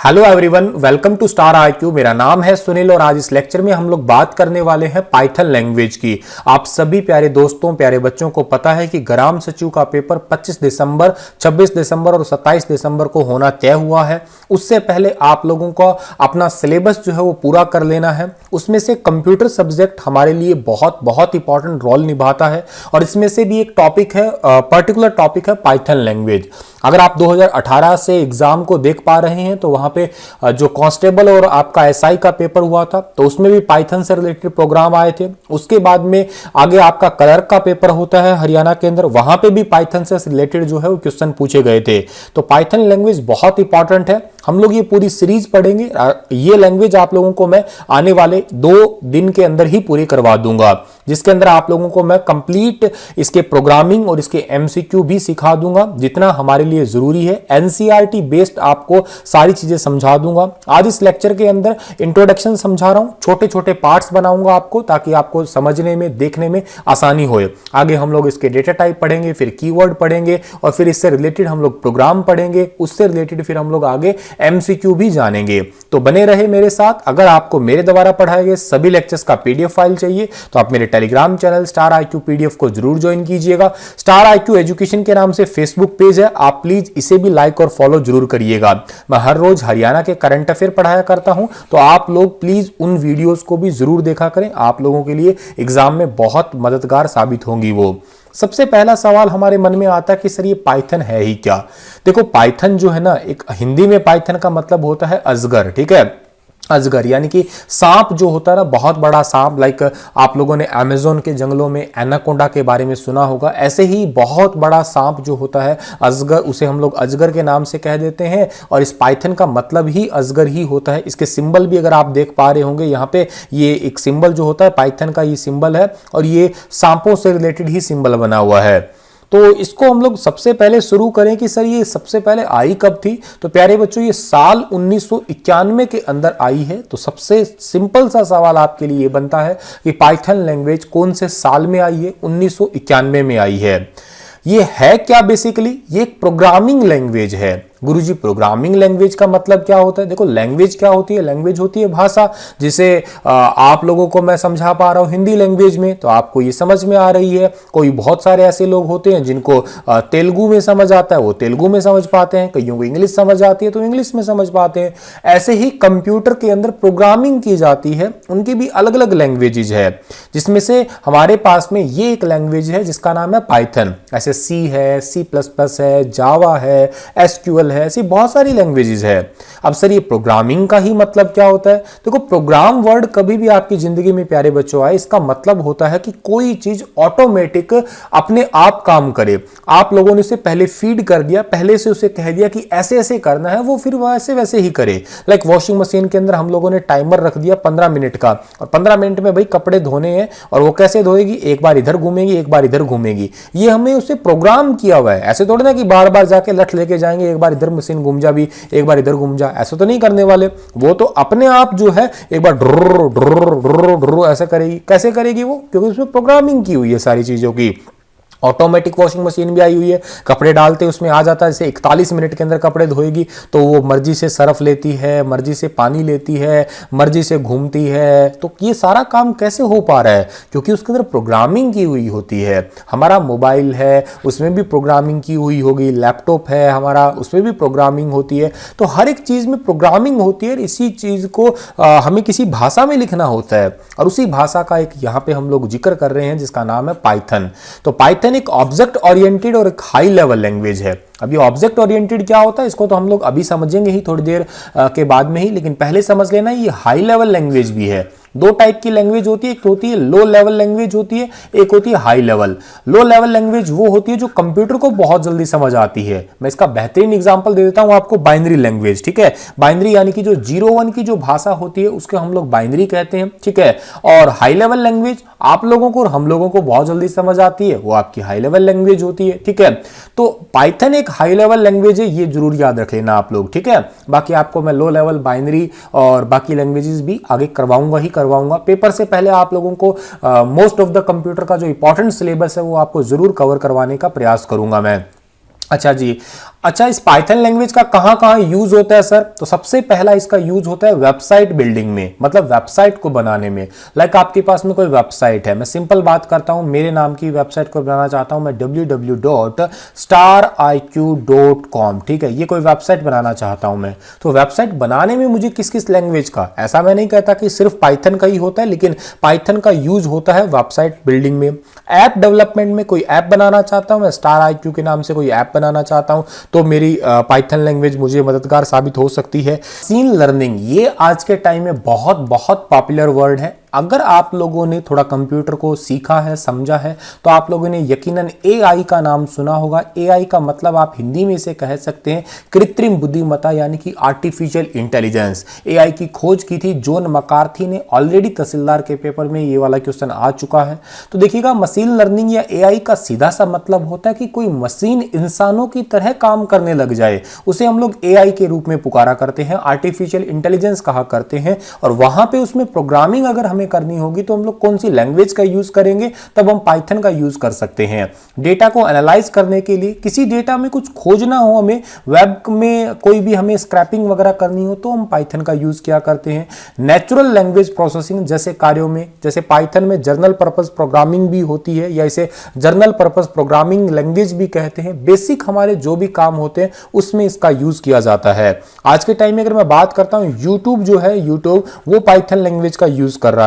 Hello everyone, welcome to Star IQ. मेरा नाम है सुनील और आज इस लेक्चर में हम लोग बात करने वाले हैं पाइथन लैंग्वेज की। आप सभी प्यारे दोस्तों, प्यारे बच्चों को पता है कि ग्राम सचिव का पेपर 25 दिसंबर, 26 दिसंबर और 27 दिसंबर को होना तय हुआ है। उससे पहले आप लोगों को अपना सिलेबस जो है वो पूरा कर लेना है। उसमें से कंप्यूटर सब्जेक्ट हमारे लिए बहुत बहुत इंपॉर्टेंट रोल निभाता है और इसमें से भी एक टॉपिक है, पर्टिकुलर टॉपिक है पाइथन लैंग्वेज। अगर आप 2018 से एग्जाम को देख पा रहे हैं तो वहां पे जो कांस्टेबल और आपका एसआई का पेपर हुआ था तो उसमें भी पाइथन से रिलेटेड प्रोग्राम आए थे। उसके बाद में आगे आपका क्लर्क का पेपर होता है हरियाणा के अंदर, वहां पे भी पाइथन से रिलेटेड जो है वो क्वेश्चन पूछे गए थे। तो पाइथन लैंग्वेज बहुत इंपॉर्टेंट है। हम लोग ये पूरी सीरीज पढ़ेंगे। ये लैंग्वेज आप लोगों को मैं आने वाले 2 दिन के अंदर ही पूरी करवा दूंगा, जिसके अंदर आप लोगों को मैं कंप्लीट इसके प्रोग्रामिंग और इसके एमसीक्यू भी सिखा दूंगा जितना हमारे लिए जरूरी है। एनसीईआरटी बेस्ड आपको सारी चीजें समझा दूंगा। आज इस लेक्चर के अंदर इंट्रोडक्शन समझा रहा हूं, छोटे छोटे पार्ट्स बनाऊंगा आपको ताकि आपको समझने में, देखने में आसानी होए। आगे हम लोग इसके डेटा टाइप पढ़ेंगे, फिर कीवर्ड पढ़ेंगे और फिर इससे रिलेटेड हम लोग प्रोग्राम पढ़ेंगे। उससे रिलेटेड फिर हम लोग आगे एमसीक्यू भी जानेंगे। तो बने रहे मेरे साथ। अगर आपको मेरे द्वारा पढ़ाए गए सभी लेक्चर्स का पीडीएफ फाइल चाहिए तो आप मेरे Telegram channel star IQ PDF को जरूर ज्वाइन कीजिएगा। स्टार आईक्यू एजुकेशन के नाम से फेसबुक पेज है, आप प्लीज इसे भी लाइक और फॉलो जरूर करिएगा। मैं हर रोज हरियाणा के करंट अफेयर पढ़ाया करता हूं, तो आप लोग प्लीज उन वीडियोस को भी जरूर देखा करें। आप लोगों के लिए एग्जाम में बहुत मददगार साबित होंगी वो। सबसे पहला सवाल हमारे मन में आता है कि सर ये पाइथन है ही क्या। देखो, पाइथन जो है ना, एक हिंदी में पाइथन का मतलब होता है अजगर। ठीक है, अजगर यानी कि सांप जो होता है ना, बहुत बड़ा सांप। लाइक आप लोगों ने अमेज़न के जंगलों में एनाकोंडा के बारे में सुना होगा, ऐसे ही बहुत बड़ा सांप जो होता है अजगर, उसे हम लोग अजगर के नाम से कह देते हैं। और इस पाइथन का मतलब ही अजगर ही होता है। इसके सिंबल भी अगर आप देख पा रहे होंगे यहाँ पे, ये एक सिंबल जो होता है पाइथन का, ये सिंबल है और ये सांपों से रिलेटेड ही सिंबल बना हुआ है। तो इसको हम लोग सबसे पहले शुरू करें कि सर ये सबसे पहले आई कब थी। तो प्यारे बच्चों, ये साल 1991 के अंदर आई है। तो सबसे सिंपल सा सवाल आपके लिए ये बनता है कि पाइथन लैंग्वेज कौन से साल में आई है। 1991 में आई है। ये है क्या बेसिकली, ये एक प्रोग्रामिंग लैंग्वेज है। गुरुजी, प्रोग्रामिंग लैंग्वेज का मतलब क्या होता है? देखो, लैंग्वेज क्या होती है? लैंग्वेज होती है भाषा, जिसे आप लोगों को मैं समझा पा रहा हूं हिंदी लैंग्वेज में, तो आपको ये समझ में आ रही है। कोई बहुत सारे ऐसे लोग होते हैं जिनको तेलुगु में समझ आता है, वो तेलुगु में समझ पाते हैं। कईयों को इंग्लिश समझ आती है तो इंग्लिश में समझ पाते हैं। ऐसे ही कंप्यूटर के अंदर प्रोग्रामिंग की जाती है, उनकी भी अलग अलग लैंग्वेजेज है, जिसमें से हमारे पास में ये एक लैंग्वेज है जिसका नाम है पाइथन। ऐसे सी है, C++ है, जावा है, एसक्यूएल है, ऐसी बहुत सारी लैंग्वेजेस है। अब सर ये प्रोग्रामिंग का ही मतलब क्या होता है? देखो, प्रोग्राम वर्ड कभी भी आपकी जिंदगी में प्यारे बच्चों आए, इसका मतलब होता है कि कोई चीज ऑटोमेटिक अपने आप काम करे। आप लोगों ने उसे पहले फीड कर दिया, पहले से उसे कह दिया कि ऐसे ऐसे करना है, वो फिर वैसे वैसे ही करे। लाइक वॉशिंग मशीन के अंदर हम लोगों ने टाइमर रख दिया 15 मिनट का, और 15 मिनट में भाई कपड़े धोने हैं, और वो कैसे धोएगी? एक बार इधर घूमेगी, एक बार इधर घूमेगी। ये हमने उसे प्रोग्राम किया हुआ है। ऐसे थोड़ी ना कि बार बार जाके लठ लेके जाएंगे, एक बार इधर मशीन घूम जा भी, एक बार इधर घूम जा, ऐसा तो नहीं करने वाले। वो तो अपने आप जो है एक बार ड्र ड्र ड्र ड्र ऐसा करेगी। कैसे करेगी वो? क्योंकि उसमें प्रोग्रामिंग की हुई है सारी चीजों की। ऑटोमेटिक वॉशिंग मशीन भी आई हुई है, कपड़े डालते उसमें आ जाता है, जैसे 41 मिनट के अंदर कपड़े धोएगी तो वो मर्जी से सरफ लेती है, मर्जी से पानी लेती है, मर्जी से घूमती है। तो ये सारा काम कैसे हो पा रहा है? क्योंकि उसके अंदर प्रोग्रामिंग की हुई होती है। हमारा मोबाइल है, उसमें भी प्रोग्रामिंग की हुई होगी। लैपटॉप है हमारा, उसमें भी प्रोग्रामिंग होती है। तो हर एक चीज में प्रोग्रामिंग होती है। इसी चीज को हमें किसी भाषा में लिखना होता है, और उसी भाषा का एक यहाँ पे हम लोग जिक्र कर रहे हैं जिसका नाम है पाइथन। तो पाइथन एक ऑब्जेक्ट ओरिएंटेड और एक हाई लेवल लैंग्वेज है। अब ये ऑब्जेक्ट ओरिएंटेड क्या होता है, इसको तो हम लोग अभी समझेंगे ही थोड़ी देर के बाद में ही, लेकिन पहले समझ लेना ये हाई लेवल लैंग्वेज भी है। 2 टाइप की लैंग्वेज होती है, एक होती है लो लेवल लैंग्वेज होती है, एक होती है high level. Low level language वो होती है जो कंप्यूटर को बहुत जल्दी समझ आती है। मैं इसका बेहतरीन एग्जांपल दे देता हूं आपको, बाइनरी लैंग्वेज। ठीक है, बाइनरी यानी कि जो 0-1 की जो भाषा होती है उसके हम लोग बाइनरी कहते हैं। ठीक है, और हाई लेवल लैंग्वेज आप लोगों को और हम लोगों को बहुत जल्दी समझ आती है, वो आपकी हाई लेवल लैंग्वेज होती है। ठीक है, तो पाइथन एक हाई लेवल लैंग्वेज है, ये जरूर याद रख लेना आप लोग। ठीक है, बाकी आपको मैं लो लेवल, बाइनरी और बाकी लैंग्वेजेस भी आगे करवाऊंगा ही करवाऊंगा। पेपर से पहले आप लोगों को मोस्ट ऑफ द कंप्यूटर का जो इंपॉर्टेंट सिलेबस है वो आपको जरूर कवर करवाने का प्रयास करूंगा मैं। अच्छा जी, अच्छा, इस पाइथन लैंग्वेज का कहां कहां यूज होता है सर? तो सबसे पहला इसका यूज होता है वेबसाइट बिल्डिंग में, मतलब वेबसाइट को बनाने में। लाइक आपके पास में कोई वेबसाइट है, मैं सिंपल बात करता हूं, मेरे नाम की वेबसाइट को बनाना चाहता हूं मैं www.stariq.com, ठीक है, ये कोई वेबसाइट बनाना चाहता हूं मैं। तो वेबसाइट बनाने में मुझे किस किस लैंग्वेज का, ऐसा मैं नहीं कहता कि सिर्फ पाइथन का ही होता है, लेकिन पाइथन का यूज होता है वेबसाइट बिल्डिंग में। ऐप डेवलपमेंट में कोई ऐप बनाना चाहता हूं मैं, StarIQ के नाम से कोई ऐप बनाना चाहता हूं, तो मेरी पाइथन लैंग्वेज मुझे मददगार साबित हो सकती है। मशीन लर्निंग, ये आज के टाइम में बहुत बहुत पॉपुलर वर्ड है। अगर आप लोगों ने थोड़ा कंप्यूटर को सीखा है, समझा है, तो आप लोगों ने यकीनन एआई का नाम सुना होगा। एआई का मतलब आप हिंदी में इसे कह सकते हैं कृत्रिम बुद्धिमत्ता, यानी कि आर्टिफिशियल इंटेलिजेंस। एआई की खोज की थी जॉन मैकार्थी ने, ऑलरेडी तहसीलदार के पेपर में ये वाला क्वेश्चन आ चुका है। तो देखिएगा, मशीन लर्निंग या एआई का सीधा सा मतलब होता है कि कोई मशीन इंसानों की तरह काम करने लग जाए, उसे हम लोग एआई के रूप में पुकारा करते हैं, आर्टिफिशियल इंटेलिजेंस कहा करते हैं। और वहां पे उसमें प्रोग्रामिंग अगर हमें करनी होगी तो हम लोग कौन सी लैंग्वेज का यूज करेंगे? तब हम पाइथन का यूज कर सकते हैं। डेटा को एनालाइज करने के लिए, किसी डेटा में कुछ खोजना हो, हमें वेब में कोई भी हमें स्क्रैपिंग वगैरह करनी हो, तो हम पाइथन का यूज किया करते हैं। नेचुरल लैंग्वेज प्रोसेसिंग जैसे कार्यों में, जैसे पाइथन में जर्नल पर्पस प्रोग्रामिंग भी होती है, या इसे जर्नल पर्पस प्रोग्रामिंग लैंग्वेज भी कहते हैं। बेसिक हमारे जो भी काम होते हैं उसमें इसका यूज किया जाता है। आज के टाइम में अगर मैं बात करता हूं, यूट्यूब जो है, यूट्यूब वो पाइथन लैंग्वेज का यूज कर रहा है।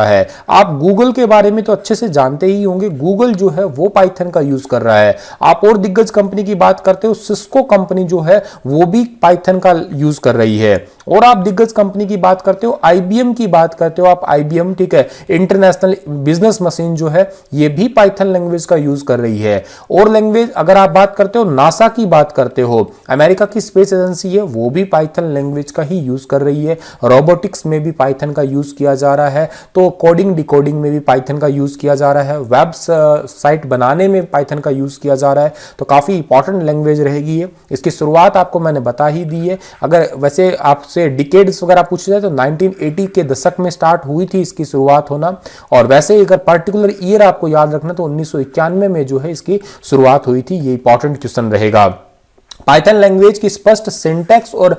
आप गूगल के बारे में तो अच्छे से जानते ही होंगे, गूगल जो है वो पाइथन का यूज कर रहा है। आप और दिग्गज कंपनी की बात करते हो, सिस्को कंपनी जो है वो भी पाइथन का यूज कर रही है। और आप दिग्गज कंपनी की बात करते हो, आईबीएम की बात करते हो आप, आईबीएम, ठीक है, इंटरनेशनल बिजनेस मशीन जो है ये भी पाइथन लैंग्वेज का यूज कर रही है। और लैंग्वेज अगर आप बात करते हो, नासा की बात करते हो, अमेरिका की स्पेस एजेंसी है, वो भी पाइथन लैंग्वेज का ही यूज कर रही है। रोबोटिक्स में भी पाइथन का यूज किया जा रहा है, तो कोडिंग डिकोडिंग में भी पाइथन का यूज किया जा रहा है, वेब साइट बनाने में पाइथन का यूज किया जा रहा है। तो काफी इंपॉर्टेंट लैंग्वेज रहेगी ये। इसकी शुरुआत आपको मैंने बता ही दी है। अगर वैसे आपसे डिकेड्स वगैरह पूछे जाए तो 1980 के दशक में स्टार्ट हुई थी इसकी शुरुआत होना, और वैसे अगर पर्टिकुलर ईयर आपको याद रखना तो 1991 में जो है इसकी शुरुआत हुई थी। ये इंपॉर्टेंट क्वेश्चन रहेगा। पाइथन लैंग्वेज की स्पष्ट सिंटैक्स और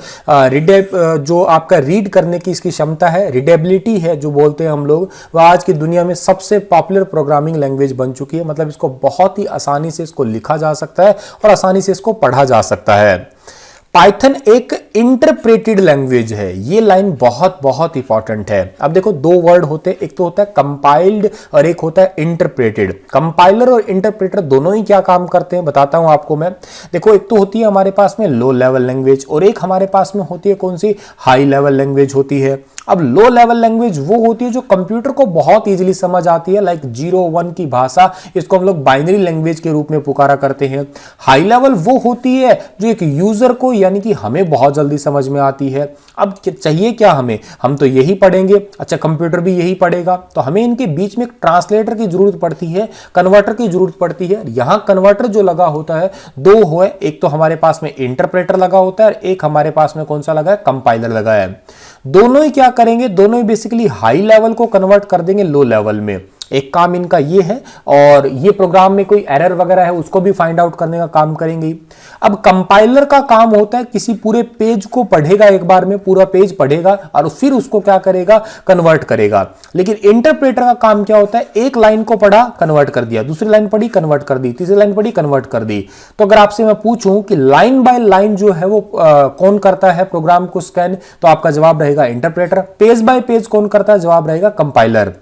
जो आपका रीड करने की इसकी क्षमता है, रीडेबिलिटी है जो बोलते हैं हम लोग, वह आज की दुनिया में सबसे पॉपुलर प्रोग्रामिंग लैंग्वेज बन चुकी है। मतलब इसको बहुत ही आसानी से इसको लिखा जा सकता है और आसानी से इसको पढ़ा जा सकता है। पाइथन एक इंटरप्रेटेड लैंग्वेज है, ये लाइन बहुत बहुत इंपॉर्टेंट है। अब देखो, दो वर्ड होते हैं, एक तो होता है कंपाइल्ड और एक होता है इंटरप्रेटेड। कंपाइलर और इंटरप्रेटर दोनों ही क्या काम करते हैं बताता हूं आपको मैं। देखो, एक तो होती है हमारे पास में लो लेवल लैंग्वेज और एक हमारे पास में होती है कौन सी, हाई लेवल लैंग्वेज होती है। अब लो लेवल लैंग्वेज वो होती है जो कंप्यूटर को बहुत इजीली समझ आती है, लाइक 0-1 की भाषा, इसको हम लोग बाइनरी लैंग्वेज के रूप में पुकारा करते हैं। हाई लेवल वो होती है जो एक यूजर को, यानी कि हमें बहुत जल्दी समझ में आती है। अब चाहिए क्या हमें, हम तो यही पढ़ेंगे, अच्छा कंप्यूटर भी यही पढ़ेगा, तो हमें इनके बीच में एक ट्रांसलेटर की जरूरत पड़ती है, कन्वर्टर की जरूरत पड़ती है। यहां कन्वर्टर जो लगा होता है दो हो, एक तो हमारे पास में इंटरप्रेटर लगा होता है और एक हमारे पास में कौन सा लगा है, कंपाइलर लगा है। दोनों ही क्या करेंगे, दोनों ही बेसिकली हाई लेवल को कन्वर्ट कर देंगे लो लेवल में। एक काम इनका ये है, और ये प्रोग्राम में कोई एरर वगैरह है उसको भी फाइंड आउट करने का काम करेंगे। अब कंपाइलर का काम होता है किसी पूरे पेज को पढ़ेगा, एक बार में पूरा पेज पढ़ेगा और फिर उसको क्या करेगा, कन्वर्ट करेगा। लेकिन इंटरप्रेटर का काम क्या होता है, एक लाइन को पढ़ा कन्वर्ट कर दिया, दूसरी लाइन पढ़ी कन्वर्ट कर दी, तीसरी लाइन पढ़ी कन्वर्ट कर दी। तो अगर आपसे मैं पूछूं कि लाइन बाय लाइन जो है वो कौन करता है प्रोग्राम को स्कैन, तो आपका जवाब रहेगा इंटरप्रेटर। पेज बाय पेज कौन करता है, जवाब रहेगा कंपाइलर।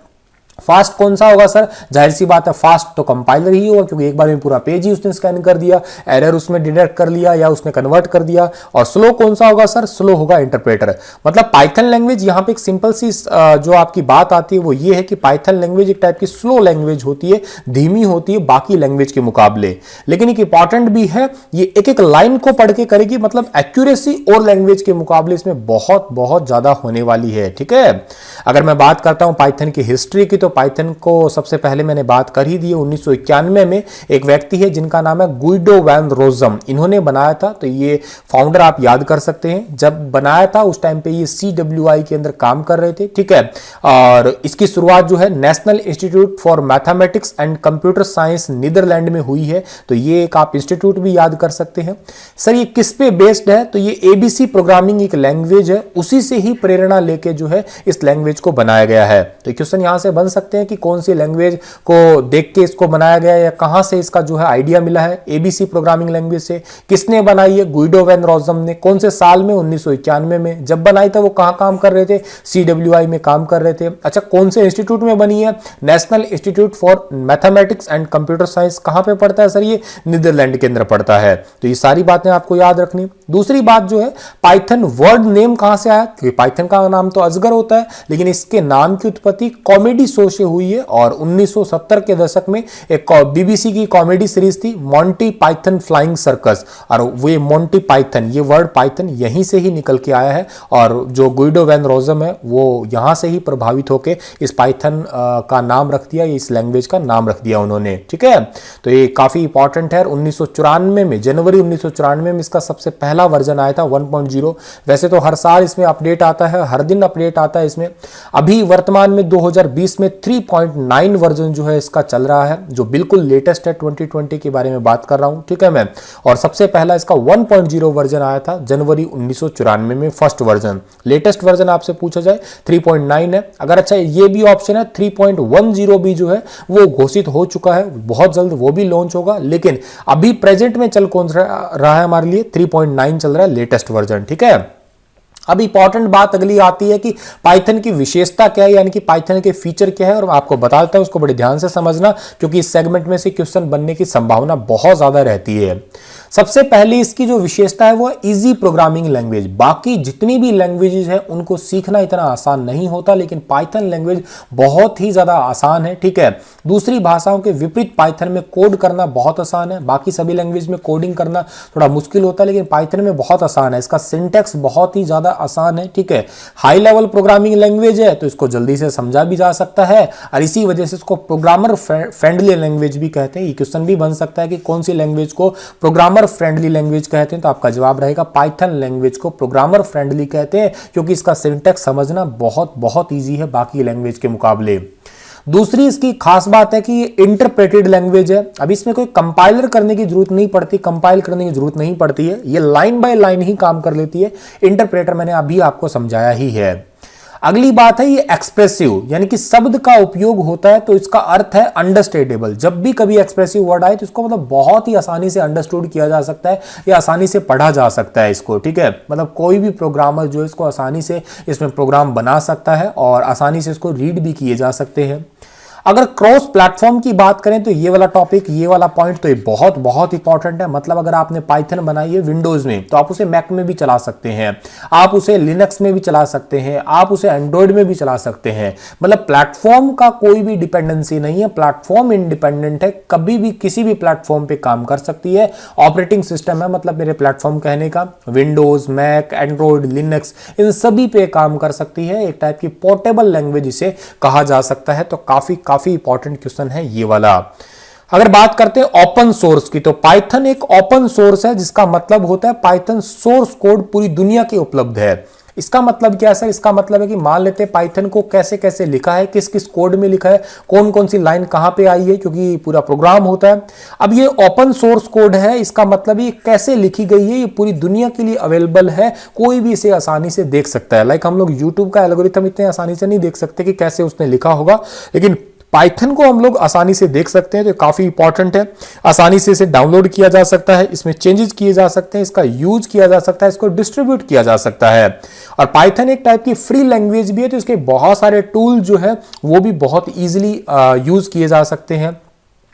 फास्ट कौन सा होगा सर, जाहिर सी बात है फास्ट तो कंपाइलर ही होगा, क्योंकि एक बार में पूरा पेज ही उसने स्कैन कर दिया, एरर उसमें डिटेक्ट कर लिया या उसने कन्वर्ट कर दिया। और स्लो कौन सा होगा सर, स्लो होगा इंटरप्रेटर। मतलब पाइथन लैंग्वेज, यहां पे एक सिंपल सी जो आपकी बात आती है वो ये है कि पाइथन लैंग्वेज एक टाइप की स्लो लैंग्वेज होती है, धीमी होती है बाकी लैंग्वेज के मुकाबले। लेकिन एक इंपॉर्टेंट भी है, ये एक एक लाइन को पढ़ के करेगी, मतलब एक्यूरेसी और लैंग्वेज के मुकाबले इसमें बहुत बहुत ज्यादा होने वाली है। ठीक है, अगर मैं बात करता हूं पाइथन की हिस्ट्री की, तो पाइथन को सबसे पहले मैंने बात कर ही दी। 1991 में एक व्यक्ति है जिनका नाम है गुइडो वैन रोजम, इन्होंने बनाया था। तो ये फाउंडर आप याद कर सकते हैं, जब बनाया था उस टाइम पे ये CWI के अंदर काम कर रहे थे, ठीक है। और इसकी शुरुआत जो है National Institute for Mathematics and Computer Science Netherlands में हुई है। तो ये एक आप इंस्टीट्यूट भी याद कर सकते हैं। सर ये किस पे बेस्ड है? तो ये ABC प्रोग्रामिंग एक लैंग्वेज है, उसी से ही प्रेरणा लेके जो है इस लैंग्वेज को बनाया गया है। तो क्वेश्चन यहां से बन सकते हैं कि कौन सी लैंग्वेज को देख के इसको बनाया गया है या कहां से इसका जो है आइडिया मिला है। ABC प्रोग्रामिंग लैंग्वेज से किसने बनाई है? गुइडो वैन रोजम ने। कौन से साल में? 1991 में। जब बनाई था वो कहां काम कर रहे थे? CWI में काम कर रहे थे। अच्छा, कौन से इंस्टीट्यूट में बनी है? National Institute for Mathematics and Computer science. कहां पे पड़ता है सर? ये नीदरलैंड के अंदर पड़ता है। तो ये सारी बातें आपको याद रखनी। दूसरी बात जो है, पाइथन वर्ड नेम कहां से आया? क्योंकि पाइथन का नाम तो अजगर होता है, लेकिन इसके नाम की उत्पत्ति कॉमेडी शो से हुई है। और 1970 के दशक में एक BBC की कॉमेडी सीरीज थी मॉन्टी पाइथन फ्लाइंग सर्कस, और वो मॉन्टी पाइथन, ये वर्ड पाइथन यहीं से ही निकल के आया है। और जो गुइडो वैन रोजम है वो यहां से ही प्रभावित होकर इस पाइथन का नाम रख दिया, इस लैंग्वेज का नाम रख दिया उन्होंने, ठीक है। तो ये काफी इंपॉर्टेंट है। 1994 में, जनवरी 1994 में इसका सबसे पहला वर्जन आया था 1.0। वैसे तो हर साल इसमें अपडेट आता है, हर दिन अपडेट आता है इसमें। अभी वर्तमान में 2020 में 3.9 वर्जन जो है इसका चल रहा है, जो बिल्कुल लेटेस्ट है। 2020 के बारे में बात कर रहा हूं, ठीक है मैं। और सबसे पहला इसका 1.0 वर्जन आया था जनवरी 1994 में, फर्स्ट वर्जन। लेटेस्ट वर्जन आपसे पूछा जाए 3.9 है। अगर अच्छा ये भी ऑप्शन है 3.10 भी जो है वो घोषित हो चुका है, बहुत जल्द वो भी लॉन्च होगा। लेकिन अभी प्रेजेंट में चल कौन रहा है हमारे लिए? 3.9 चल रहा है, लेटेस्ट वर्जन, ठीक है। अब इंपॉर्टेंट बात अगली आती है कि पाइथन की विशेषता क्या है, यानी कि पाइथन के फीचर क्या है, और मैं आपको बता देता हूं, उसको बड़े ध्यान से समझना, क्योंकि इस सेगमेंट में से क्वेश्चन बनने की संभावना बहुत ज्यादा रहती है। सबसे पहले इसकी जो विशेषता है वो इजी प्रोग्रामिंग लैंग्वेज। बाकी जितनी भी लैंग्वेजेस है उनको सीखना इतना आसान नहीं होता, लेकिन पाइथन लैंग्वेज बहुत ही ज्यादा आसान है, ठीक है। दूसरी भाषाओं के विपरीत पाइथन में कोड करना बहुत आसान है। बाकी सभी लैंग्वेज में कोडिंग करना थोड़ा मुश्किल होता है, लेकिन पाइथन में बहुत आसान है। इसका सिंटैक्स बहुत ही ज्यादा आसान है, ठीक है। हाई लेवल प्रोग्रामिंग लैंग्वेज है, तो इसको जल्दी से समझा भी जा सकता है, और इसी वजह से इसको प्रोग्रामर फ्रेंडली लैंग्वेज भी कहते हैं। ये क्वेश्चन भी बन सकता है कि कौन सी लैंग्वेज को प्रोग्रामर फ्रेंडली लैंग्वेज कहते हैं, तो आपका जवाब रहेगा पाइथन लैंग्वेज को प्रोग्रामर फ्रेंडली कहते हैं, क्योंकि इसका सिंटैक्स समझना बहुत बहुत ईजी है बाकी लैंग्वेज के मुकाबले। दूसरी इसकी खास बात है कि ये इंटरप्रेटेड लैंग्वेज है। अब इसमें कोई कंपाइलर करने की जरूरत नहीं पड़ती, कंपाइल करने की जरूरत नहीं पड़ती है, ये लाइन बाय लाइन ही काम कर लेती है। इंटरप्रेटर मैंने अभी आपको समझाया ही है। अगली बात है ये एक्सप्रेसिव, यानी कि शब्द का उपयोग होता है, तो इसका अर्थ है अंडरस्टैंडेबल। जब भी कभी एक्सप्रेसिव वर्ड आए तो इसको मतलब बहुत ही आसानी से अंडरस्टूड किया जा सकता है या आसानी से पढ़ा जा सकता है इसको, ठीक है। मतलब कोई भी प्रोग्रामर जो है इसको आसानी से इसमें प्रोग्राम बना सकता है और आसानी से इसको रीड भी किए जा सकते हैं। अगर क्रॉस प्लेटफॉर्म की बात करें तो ये वाला टॉपिक, ये वाला पॉइंट तो ये बहुत बहुत इंपॉर्टेंट है। मतलब अगर आपने पाइथन बनाई है विंडोज में, तो आप उसे मैक में भी चला सकते हैं, आप उसे लिनक्स में भी चला सकते हैं, आप उसे एंड्रॉयड में भी चला सकते हैं। मतलब प्लेटफॉर्म का कोई भी डिपेंडेंसी नहीं है, प्लेटफॉर्म इंडिपेंडेंट है, कभी भी किसी भी प्लेटफॉर्म पे काम कर सकती है। ऑपरेटिंग सिस्टम है, मतलब मेरे प्लेटफॉर्म कहने का विंडोज, मैक, एंड्रॉयड, लिनक्स, इन सभी पे काम कर सकती है। एक टाइप की पोर्टेबल लैंग्वेज इसे कहा जा सकता है। तो काफी इंपॉर्टेंट क्वेश्चन है ये वाला। अगर बात करते हैं ओपन सोर्स की, तो पाइथन एक ओपन सोर्स है, जिसका मतलब होता है पाइथन सोर्स कोड पूरी दुनिया के उपलब्ध है। इसका मतलब क्या है सर? इसका मतलब है कि मान लेते हैं पाइथन को कैसे कैसे लिखा है, किस किस कोड में लिखा है, कौन कौन सी लाइन कहां पे आई है, क्योंकि पूरा प्रोग्राम होता है। अब ये ओपन सोर्स कोड है, इसका मतलब ये कैसे लिखी गई है, ये पूरी दुनिया के लिए अवेलेबल है, कोई भी इसे आसानी से देख सकता है। लाइक हम लोग यूट्यूब का एल्गोरिथम इतने आसानी से नहीं देख सकते कि कैसे उसने लिखा होगा, लेकिन पाइथन को हम लोग आसानी से देख सकते हैं। तो काफी इंपॉर्टेंट है, आसानी से इसे डाउनलोड किया जा सकता है, इसमें चेंजेस किए जा सकते हैं, इसका यूज किया जा सकता है, इसको डिस्ट्रीब्यूट किया जा सकता है। और पाइथन एक टाइप की फ्री लैंग्वेज भी है, तो इसके बहुत सारे टूल जो है वो भी बहुत इजीली यूज किए जा सकते हैं।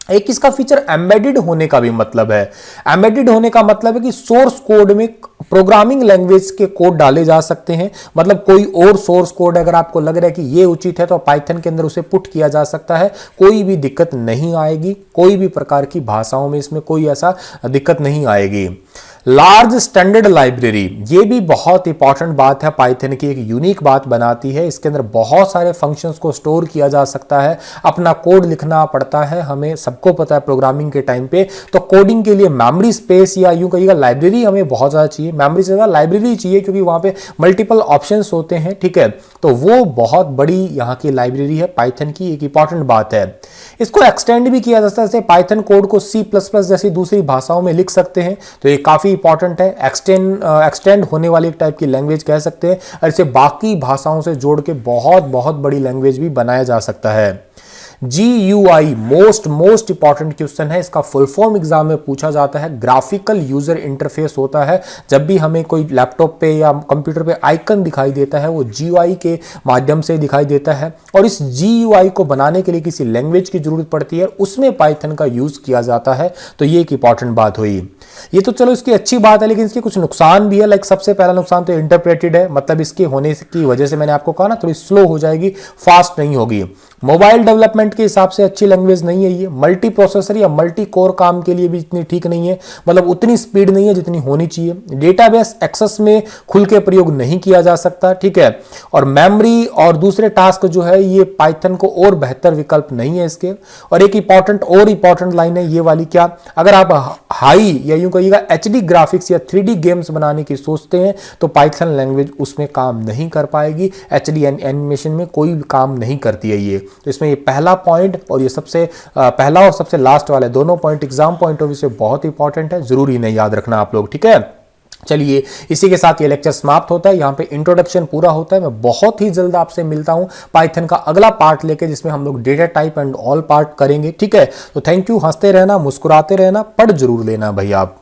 एक इसका फीचर एम्बेडेड होने का भी मतलब है। एम्बेडेड होने का मतलब है कि सोर्स कोड में प्रोग्रामिंग लैंग्वेज के कोड डाले जा सकते हैं। मतलब कोई और सोर्स कोड अगर आपको लग रहा है कि ये उचित है, तो पाइथन के अंदर उसे पुट किया जा सकता है, कोई भी दिक्कत नहीं आएगी। कोई भी प्रकार की भाषाओं में इसमें कोई ऐसा दिक्कत नहीं आएगी। लार्ज स्टैंडर्ड लाइब्रेरी, ये भी बहुत इंपॉर्टेंट बात है, पाइथन की एक यूनिक बात बनाती है। इसके अंदर बहुत सारे फंक्शंस को स्टोर किया जा सकता है, अपना कोड लिखना पड़ता है, हमें सबको पता है प्रोग्रामिंग के टाइम पे। तो कोडिंग के लिए मेमोरी स्पेस या यूं कहिएगा लाइब्रेरी हमें बहुत ज़्यादा चाहिए, मेमोरी से ज़्यादा लाइब्रेरी चाहिए, क्योंकि वहाँ पे मल्टीपल ऑप्शंस होते हैं, ठीक है। तो वो बहुत बड़ी यहाँ की लाइब्रेरी है पाइथन की, एक इंपॉर्टेंट बात है। इसको एक्सटेंड भी किया जा सकता है, जैसे पाइथन कोड को C++ जैसी दूसरी भाषाओं में लिख सकते हैं, तो ये काफ़ी इंपॉर्टेंट है। एक्सटेंड होने वाली एक टाइप की लैंग्वेज कह सकते हैं, और इसे बाकी भाषाओं से जोड़ के बहुत बहुत बड़ी लैंग्वेज भी बनाया जा सकता है। GUI मोस्ट इंपॉर्टेंट क्वेश्चन है, इसका फुल फॉर्म एग्जाम में पूछा जाता है। ग्राफिकल यूजर इंटरफेस होता है, जब भी हमें कोई लैपटॉप पे या कंप्यूटर पे आइकन दिखाई देता है वो GUI के माध्यम से दिखाई देता है, और इस GUI को बनाने के लिए किसी लैंग्वेज की जरूरत पड़ती है, उसमें पाइथन का यूज किया जाता है। तो ये एक इंपॉर्टेंट बात हुई। ये तो चलो इसकी अच्छी बात है, लेकिन इसके कुछ नुकसान भी है। लाइक सबसे पहला नुकसान तो इंटरप्रेटेड है, मतलब इसके होने की वजह से मैंने आपको कहा ना थोड़ी स्लो हो जाएगी, फास्ट नहीं होगी। मोबाइल डेवलपमेंट के हिसाब से अच्छी लैंग्वेज नहीं है ये, मल्टी प्रोसेसर या मल्टी कोर काम के लिए भी इतनी ठीक नहीं है, मतलब उतनी स्पीड नहीं है जितनी होनी चाहिए। डेटाबेस एक्सेस में खुल के प्रयोग नहीं किया जा सकता, ठीक है। और मेमोरी और दूसरे टास्क जो है ये पाइथन को और बेहतर विकल्प नहीं है इसके। और एक इंपॉर्टेंट लाइन है ये वाली, क्या, अगर आप हाई या यूं कहिएगा HD ग्राफिक्स या 3D गेम्स बनाने की सोचते हैं तो पाइथन लैंग्वेज उसमें काम नहीं कर पाएगी। HD एनिमेशन में कोई काम नहीं करती है ये। तो इसमें ये पहला पॉइंट और ये सबसे पहला और सबसे लास्ट वाले दोनों point exam point of view से बहुत इंपॉर्टेंट है, जरूरी नहीं याद रखना आप लोग, ठीक है। चलिए इसी के साथ ये लेक्चर समाप्त होता है, यहाँ पे इंट्रोडक्शन पूरा होता है। मैं बहुत ही जल्द आपसे मिलता हूँ पाइथन का अगला पार्ट लेके, जिसमें हम लोग data type and all part करेंगे, ठीक है। तो थैंक यू, हंसते रहना, मुस्कुराते रहना, पढ़ जरूर लेना भाई आप।